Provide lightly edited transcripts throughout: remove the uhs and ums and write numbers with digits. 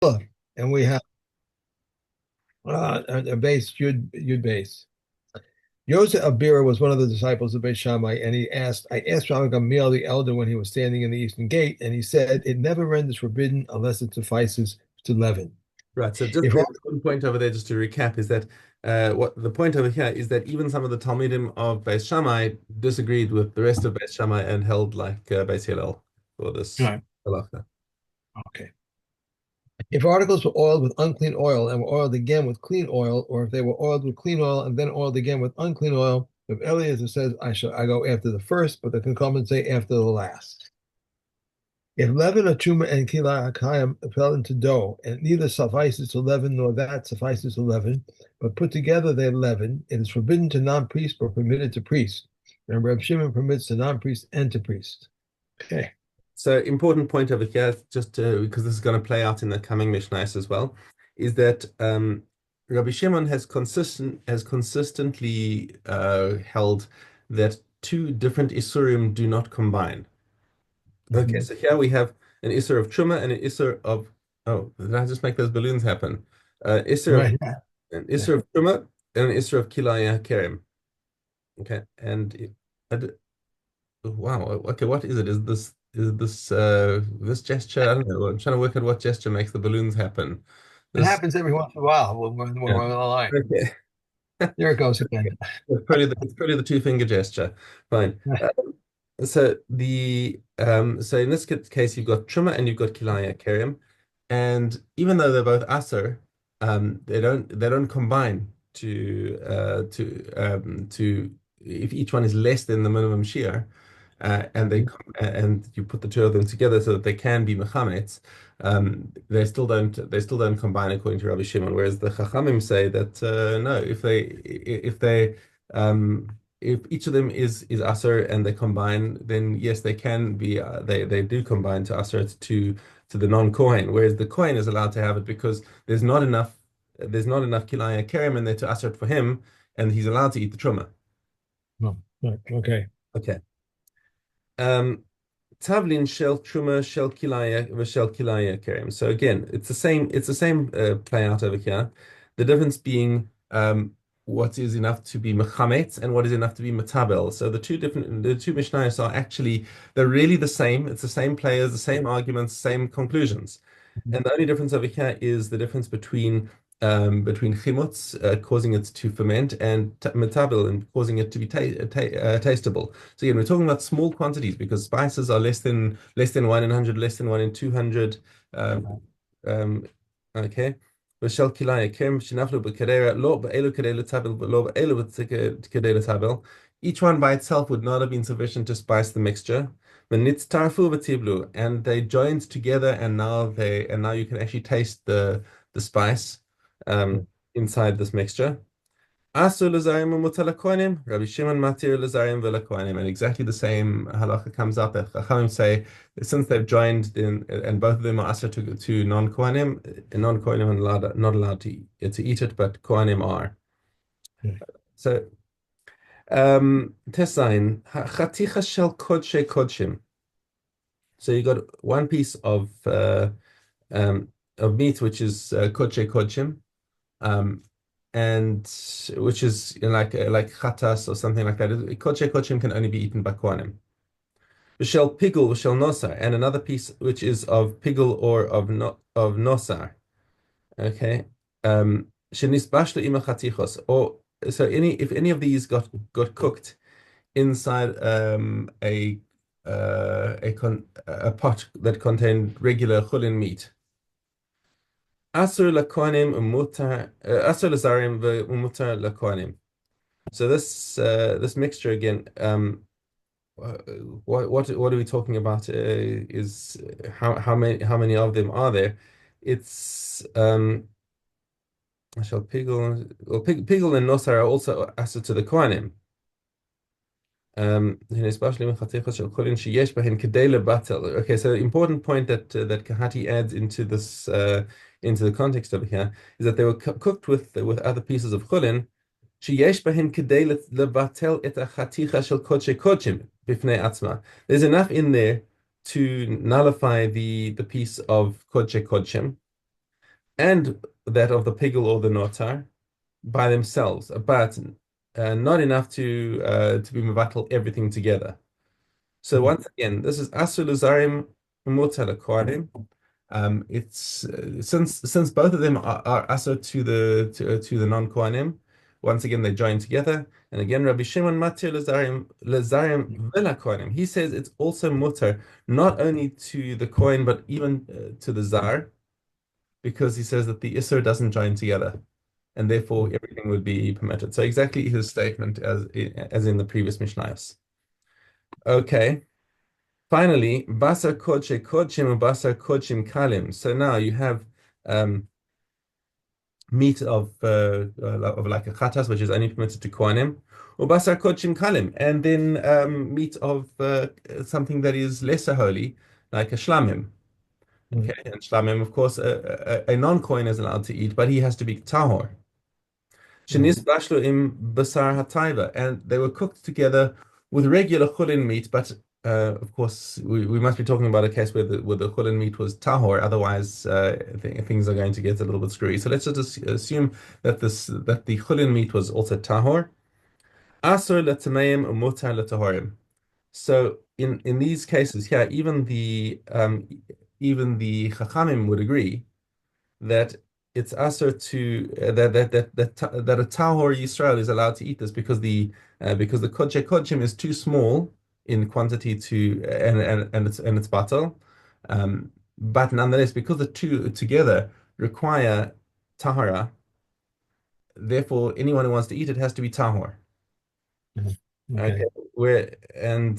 and we have a base Yud base. Yosef Abira was one of the disciples of Beis Shammai, and I asked Rabbi Gamliel the elder when he was standing in the eastern gate, and he said, "It never renders forbidden unless it suffices to leaven." Right. So just If there's one point over there, just to recap, is that what the point over here is that even some of the Talmidim of Beis Shammai disagreed with the rest of Beis Shammai and held like Beis Hillel for this right, halacha. okay, if articles were oiled with unclean oil and were oiled again with clean oil, or if they were oiled with clean oil and then oiled again with unclean oil, if Eliezer says, I go after the first, but the concomment say after the last. If leaven or truma and kila hakayim fell into dough, and neither suffices to leaven nor that suffices to leaven, but put together they leaven, it is forbidden to non-priest but permitted to priest. And Reb Shimon permits to non-priest and to priest. Okay. So important point over here, just because this is going to play out in the coming Mishnayos as well, is that Rabbi Shimon has consistently held that two different isurim do not combine. Okay, Mhm. so here we have an isur of truma and an isur of, oh, did I just make those balloons happen? Isur of Right. Yeah. an Yeah. isur of truma and an isur of kilaya kerim. Okay, and I d- wow, okay, what is it? Is this gesture? I don't know. I'm trying to work out what gesture makes the balloons happen. It This, happens every once in a while when yeah. we're on the line. Okay. There it goes again. It's probably the two finger gesture. Fine. So in this case you've got Truma and you've got Kilaya Kerim, and even though they're both Aser, they don't combine to if each one is less than the minimum shear, and you put the two of them together so that they can be mechametz, they still don't combine according to Rabbi Shimon. Whereas the Chachamim say that no, if each of them is aser and they combine, then yes, they can be they do combine to aser to the non-Kohen, whereas the Kohen is allowed to have it because there's not enough kilaya kerim in there to aser it for him, and he's allowed to eat the truma. Oh, right. Okay. Okay. Um, Tavlin shel truma shel kilaya v'shel kilaya kerim. So again, it's the same play out over here. The difference being what is enough to be mechametz and what is enough to be metabel. So the two mishnayos are actually they're really the same. It's the same players, the same arguments, same conclusions. And the only difference over here is the difference between chimutz, causing it to ferment, and metabel, and causing it to be tasteable. So again, we're talking about small quantities because spices are less than 1 in 100, less than 1 in 200. Um, um, okay. ושל כלאי, כרם שנפלו בקדרה, לא באלו כדי לטבל, ולא באלו כדי לטבל. Each one by itself would not have been sufficient to spice the mixture. V'nitztarfu v'tiblu, and they joined together, and now you can actually taste the spice um, inside this mixture. Asu l'zarim u'mutar l'kohanim, Rabbi Shimon matir l'zarim v'l'kohanim, and exactly the same halacha comes out that Chachamim say since they've joined in, and both of them are asur to non-kohanim, non-kohanim are not allowed to eat it, but kohanim are. So Tesain chaticha shel kodshe kodshim. So you got one piece of meat which is kodshe kodshim, um, and which is like chatas or something like that. Kodshe kodshim can only be eaten by kohanim. V'shel pigul v'shel nosar, and another piece which is of pigul or of nosar. Okay. Shenisbashlu ima chatichos. Or so if any of these got cooked inside a pot that contained regular chulin meat. Asur lakohanim umutar asur lazarim umutar lakohanim. So this mixture again, what are we talking about? Is how many of them are there? It's I shall pigel. Well, pigel and nosar are also asur to the kohanim. Especially Okay, so important point that Kahati adds into the context over here is that they were cooked with other pieces of chulin. There's enough in there to nullify the piece of kodshe kodshim, and that of the pigel or the notar by themselves, but not enough to be mevatel everything together. So Mhm. once again, this is asul zarim mutal kohanim. It's since both of them are asur to the non-kohanim. Once again, they join together. And again, Rabbi Shimon matir lezarim vela kohanim. He says it's also mutar not only to the kohen but even to the zar, because he says that the isur doesn't join together, and therefore everything would be permitted. So exactly his statement as in the previous Mishnayos. Okay. Finally, basar kodshe kodshim and basar kodshim kalim. So now you have um, meat of like a chatas, which is only permitted to kohanim, or basar kodshim kalim, and then meat of something that is lesser holy, like a shlamim. Mhm. Okay, and shlamim, of course, a non-kohen is allowed to eat, but he has to be tahor. Mhm. Shenis bashlu im basar hataiva, and they were cooked together with regular chulin meat, but of course we must be talking about a case where the chulin meat was tahor, otherwise things are going to get a little bit screwy. So let's just assume that the chulin meat was also tahor. Asur letameim umutar letahorim. So in these cases here, even the chachamim would agree that it's usher to that a tahor Yisrael is allowed to eat this because the kodshei kodshim is too small in quantity to and it's batal, but nonetheless because the two together require tahara, therefore anyone who wants to eat it has to be tahor. Mhm. Okay, Okay. where and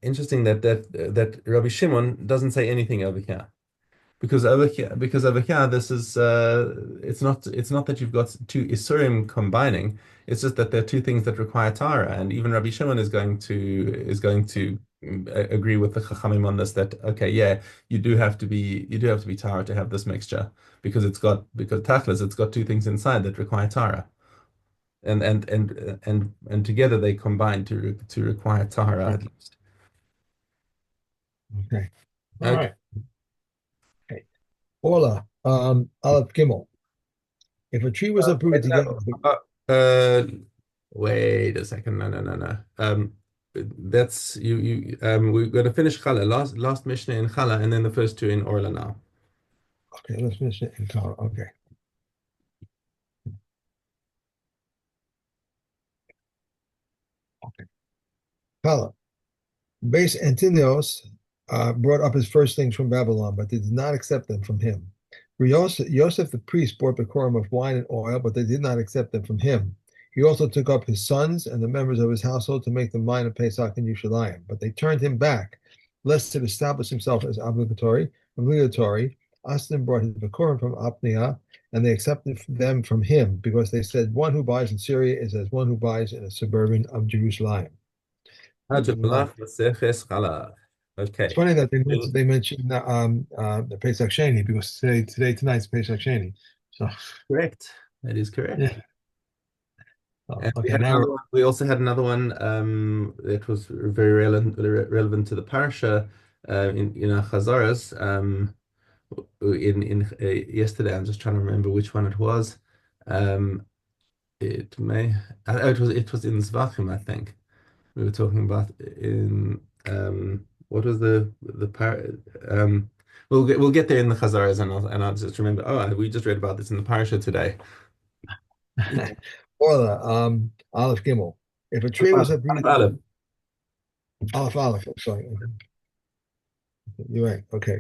interesting that Rabbi Shimon doesn't say anything over here. Because over here, this is it's not that you've got two isurim combining. It's just that there are two things that require tara, and even Rabbi Shimon is going to agree with the Chachamim on this. That okay, yeah, you do have to be tara to have this mixture because tachlis it's got two things inside that require tara, and together they combine to require tara Okay. at least. Okay. All Okay, right. Okay. Orlah, Aleph Gimel. If a tree was wait, uprooted together no, wait a second. No, no, no, no. That's we're going to finish Chala, last Mishnah in Chala, and then the first two in Orla now. okay, let's finish it in Torah. Okay. Okay. Kala. Base Antinoos brought up his first things from Babylon, but they did not accept them from him. For Yosef the priest brought the quorum of wine and oil, but they did not accept them from him. He also took up his sons and the members of his household to make them wine of Pesach in Yerushalayim, but they turned him back, lest it establish himself as obligatory. Aslan brought his Bikurim from Apniah, and they accepted them from him, because they said, one who buys in Syria is as one who buys in a suburban of Jerusalem. Hajamalach Maseches Chala. It's Okay. funny that they mentioned the Pesach Sheni, because tonight's Pesach Sheni. So Correct. That is correct. yeah. Oh, And we okay, had now we're another one. We also had another one that was very relevant to the parsha in our Chazaras. In yesterday, I'm just trying to remember which one it was. Um, it may oh, it was in Zvachim, I think. We were talking about in what was the par we'll get there in the Chazaras, and I'll just remember. Oh, we just read about this in the parsha today. Orla, Aleph Gimel. If a tree was uprooted, Aleph. Aleph, sorry, you're right. Okay.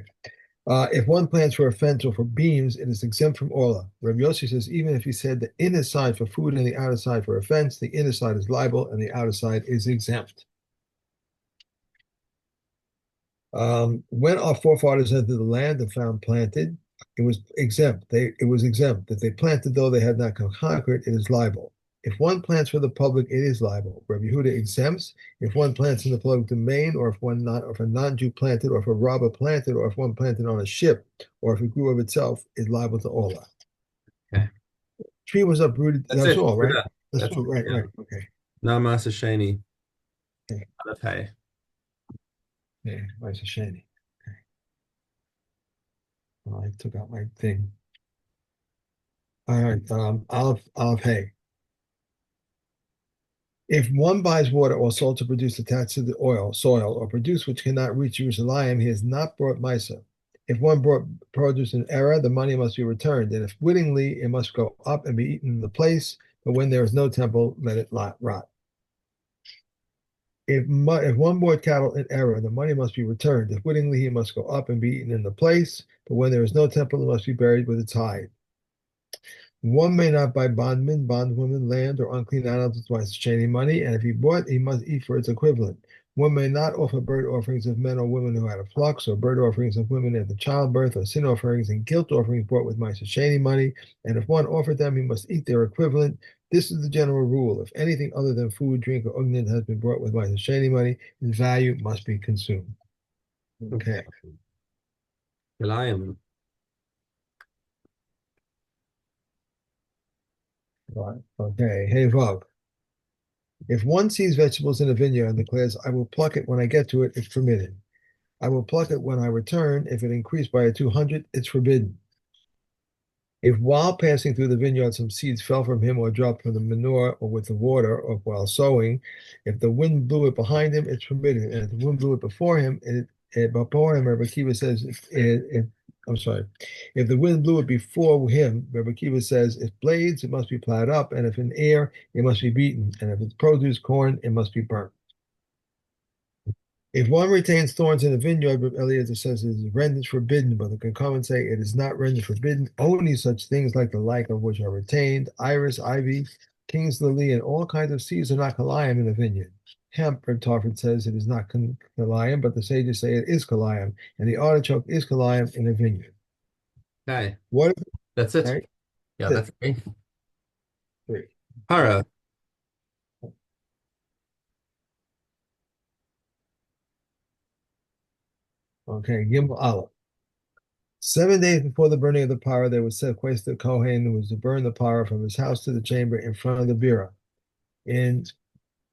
If one plants for a fence or for beams, it is exempt from Orla. Rabbi Yossi says even if he said the inner side for food and the outer side for a fence, the inner side is liable and the outer side is exempt. When our forefathers entered the land and found planted, it was exempt. It was exempt. If they planted though they had not conquered, it is liable. If one plants for the public, it is liable. Rabbi Yehuda exempts. If one plants in the public domain, or if a non-Jew planted, or if a robber planted, or if one planted on a ship, or if it grew of itself, is liable to Orlah. Okay. Tree was uprooted. That's That's it. all, We're right? done. That's That's all. it. Right. Yeah. Right. Okay. Namasa Shani. Okay. Aleph Hey. Yeah. Nice and shiny. I took out my thing. All right, Olive Hay. If one buys water or salt to produce attached to the soil, or produce which cannot reach Jerusalem, he has not brought Misa. If one brought produce in error, the money must be returned, and if wittingly, it must go up and be eaten in the place. But when there is no temple, let it rot. If one bought cattle in error, the money must be returned. If wittingly, he must go up and be eaten in the place. But when there is no temple, it must be buried with its hide. One may not buy bondmen, bondwomen, land, or unclean animals with exchanging money, and if he bought, he must eat for its equivalent. One may not offer burnt offerings of men or women who had a flux, or burnt offerings of women at the childbirth, or sin offerings and guilt offerings brought with exchanging money. And if one offered them, he must eat their equivalent. This is the general rule. If anything other than food, drink, or unguent has been brought with exchanging money, its value must be consumed. Okay. Okay. Kilayim. Right. Okay. Hey, Vav. If one sees vegetables in a vineyard and declares, I will pluck it when I get to it, it's permitted. I will pluck it when I return. If it increased by a 200, it's forbidden. If while passing through the vineyard some seeds fell from him or dropped from the manure or with the water or while sowing, if the wind blew it behind him, it's permitted. And if the wind blew it before him, Rabbi Kiva says, I'm sorry, if the wind blew it before him, Rabbi Kiva says, if blades, it must be plowed up, and if in air, it must be beaten, and if it's produce corn, it must be burnt. If one retains thorns in the vineyard, but Eliezer says it is rendered forbidden, but the Concomment say it is not rendered forbidden. Only such things like the like of which are retained, iris, ivy, king's lily, and all kinds of seeds are not kalayim in the vineyard. Hemp, Reb Tarford says it is not kalayim, but the sages say it is kalayim, and the artichoke is kalayim in a vineyard. Okay. What? That's it. Okay, Yeah, that's that's it. three. Hara. Okay, Gimel Aleph. 7 days before the burning of the parah, they would sequester the Kohen who was to burn the parah from his house to the chamber in front of the Bira in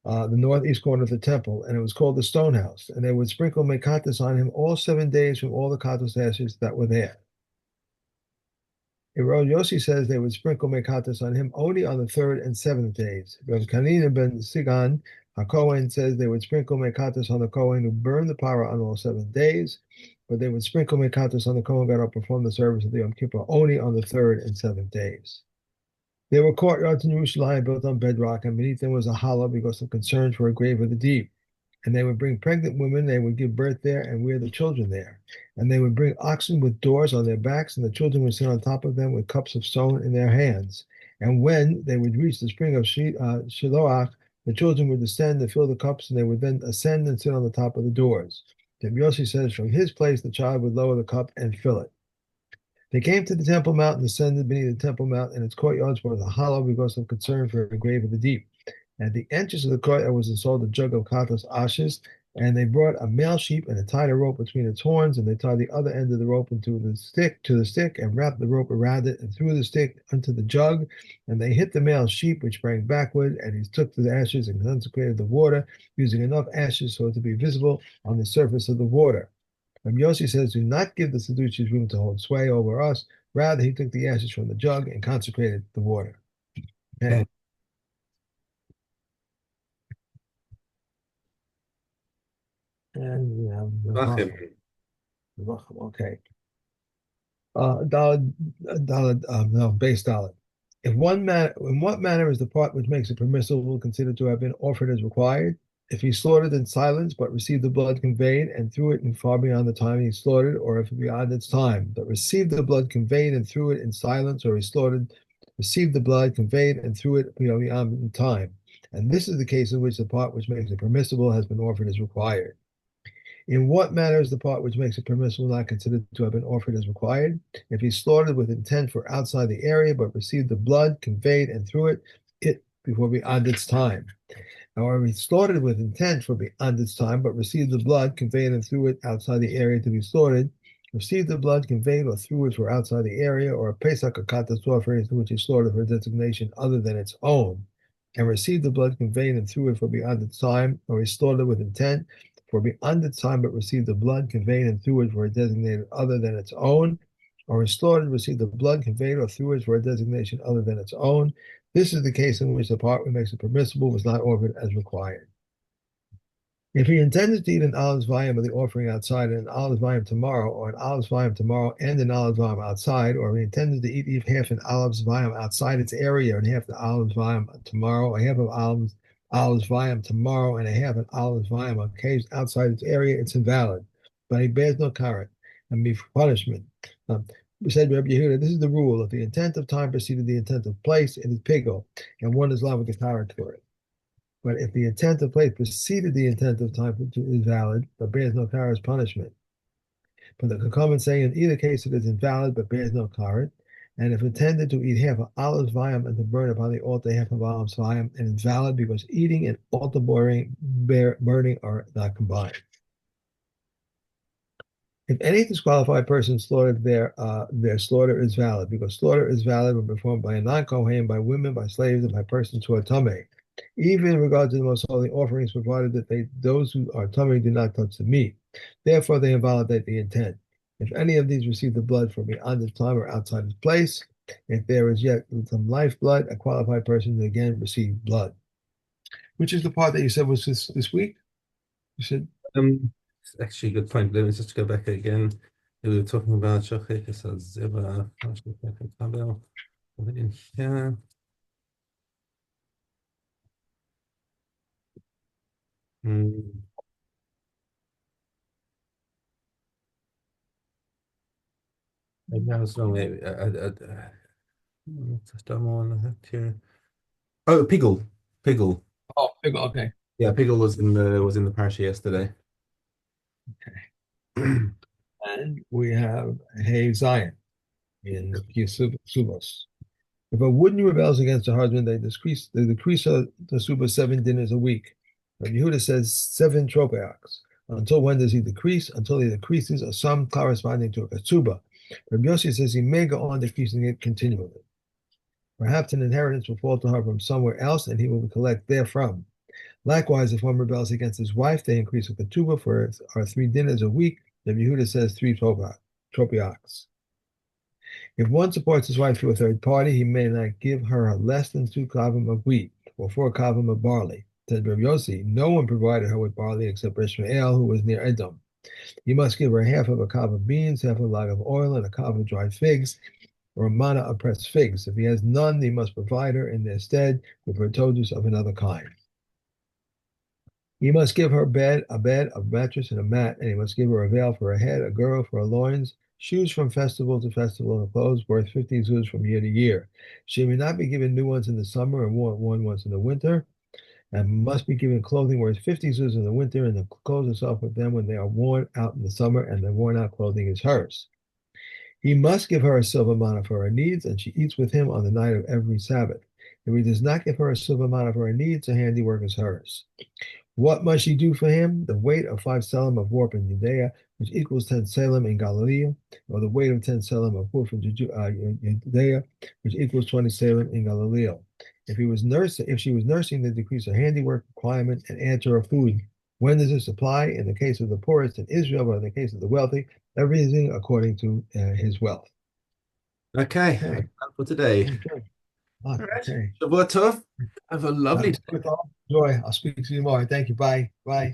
the northeast corner of the temple, and it was called the stone house. And they would sprinkle mekatos on him all 7 days from all the katos ashes that were there. Rav Yossi says they would sprinkle mekatos on him only on the third and seventh days. Rav Kanina ben Sigan HaKohen says they would sprinkle mekatos on the Kohen who burned the parah on all 7 days, but they would sprinkle mekatos on the Kohen who got up perform the service of the Yom Kippur only on the third and seventh days. There were courtyards in Jerusalem built on bedrock, and beneath them was a hollow because of concerns for a grave of the deep. And they would bring pregnant women, they would give birth there and rear the children there. And they would bring oxen with doors on their backs, and the children would sit on top of them with cups of stone in their hands. And when they would reach the spring of Shiloach, the children would descend and fill the cups, and they would then ascend and sit on the top of the doors. Then Yossi says, from his place, the child would lower the cup and fill it. They came to the Temple Mount and ascended beneath the Temple Mount, and its courtyards were hollow because of concern for the grave of the deep. At the entrance of the courtyard was installed a jug of katos ashes, and they brought a male sheep and tied a rope between its horns, and they tied the other end of the rope into the stick, and wrapped the rope around it, and threw the stick into the jug, and they hit the male sheep, which sprang backward, and he took the ashes and consecrated the water, using enough ashes so as to be visible on the surface of the water. Yossi says, do not give the Sadducees room to hold sway over us. Rather, he took the ashes from the jug and consecrated the water. Okay. Okay. And the Rachim. Rachel. Okay. Daled, no, base Daled. In what manner is the part which makes it permissible considered to have been offered as required? If he slaughtered in silence, but received the blood conveyed and threw it in far beyond the time he slaughtered, or if beyond its time, but received the blood conveyed and threw it in silence, or he slaughtered, received the blood conveyed and threw it beyond the time. And this is the case in which the part which makes it permissible has been offered as required. In what manner is the part which makes it permissible not considered to have been offered as required? If he slaughtered with intent for outside the area, but received the blood, conveyed, and threw it before beyond its time. However, he slaughtered with intent for beyond its time, but received the blood, conveyed, and threw it outside the area to be slaughtered. Received the blood, conveyed, or threw it for outside the area, or a Pesach or Katas offering to which he slaughtered for a designation other than its own, and received the blood, conveyed, and threw it for beyond its time, or he slaughtered with intent for beyond its time, but received the blood, conveyed, and threw it for a designated other than its own, or is slaughtered receive the blood conveyed or through it for a designation other than its own. This is the case in which the part which makes it permissible was not offered as required. If he intended to eat an olive's volume of the offering outside and an olive's volume tomorrow, or an olive's volume tomorrow and an olive's volume outside, or if he intended to eat half an olive's volume outside its area and half the olive's volume tomorrow, or half of olive's volume tomorrow and a half an olive's volume occasion outside its area, it's invalid. But he bears no karet and be for punishment. We said Rabbi Yehuda, this is the rule. If the intent of time preceded the intent of place, it is pigel, and one is liable with the karet for it. But if the intent of place preceded the intent of time, it is valid, but bears no karet punishment. But the Chachamim say in either case it is invalid, but bears no karet. And if intended to eat half of olive's volume and to burn upon the altar half of olive's volume, it is valid because eating and altar burning are not combined. If any disqualified person slaughtered their slaughter is valid, because slaughter is valid when performed by a non-Kohen, by women, by slaves, and by persons who are tamei. Even in regard to the most holy offerings, provided that those who are tamei do not touch the meat. Therefore, they invalidate the intent. If any of these receive the blood from beyond its time or outside its place, if there is yet some life blood, a qualified person will again receive blood. Which is the part that you said was this week? You said It's actually a good point. Let me just go back again. We were talking about Shochek Zeba. In here. Hmm. Maybe I was wrong. Maybe just don't want to here. Oh, Piggle. Piggle. oh, okay. Yeah, Piggle was in the parsha yesterday. And we have Hey Zion in Subos. If a woman rebels against her husband, they decrease the Suba 7 dinners a week. But Yehuda says 7 tropeox. Until when does he decrease? Until he decreases a sum corresponding to a ketsuba. Rabbi Yossi says he may go on decreasing it continually. Perhaps an inheritance will fall to her from somewhere else, and he will collect therefrom. Likewise, if one rebels against his wife, they increase a ketubah for our 3 dinners a week. Rabbi Yehuda says 3 tropeox. If one supports his wife to a third party, he may not give her less than 2 kavim of wheat or 4 kavim of barley. Said Rabbi Yossi, no one provided her with barley except Ishmael, who was near Edom. He must give her half of a kav of beans, half a log of oil, and a kav of dried figs, or a mana of pressed figs. If he has none, he must provide her in their stead with produce of another kind. He must give her a bed, a mattress, and a mat, and he must give her a veil for her head, a girdle for her loins, shoes from festival to festival, and clothes worth 50 zuz from year to year. She may not be given new ones in the summer and worn ones in the winter, and must be given clothing worth 50 zuz in the winter, and to clothe herself with them when they are worn out in the summer, and the worn out clothing is hers. He must give her a silver mana for her needs, and she eats with him on the night of every Sabbath. If he does not give her a silver mana for her needs, her handiwork is hers. What must she do for him? The weight of 5 selim of warp in Judea, which equals 10 selim in Galilee, or the weight of 10 selim of warp in Judea, which equals 20 selim in Galilee. If she was nursing, they decrease her handiwork requirement and add to her food. When does this apply? In the case of the poorest in Israel, but in the case of the wealthy, everything according to his wealth. Okay, Okay. for today. Okay. All right. Okay. Shavua Tov. Have a lovely day. Joy. I'll speak to you tomorrow. Thank you. Bye. Bye.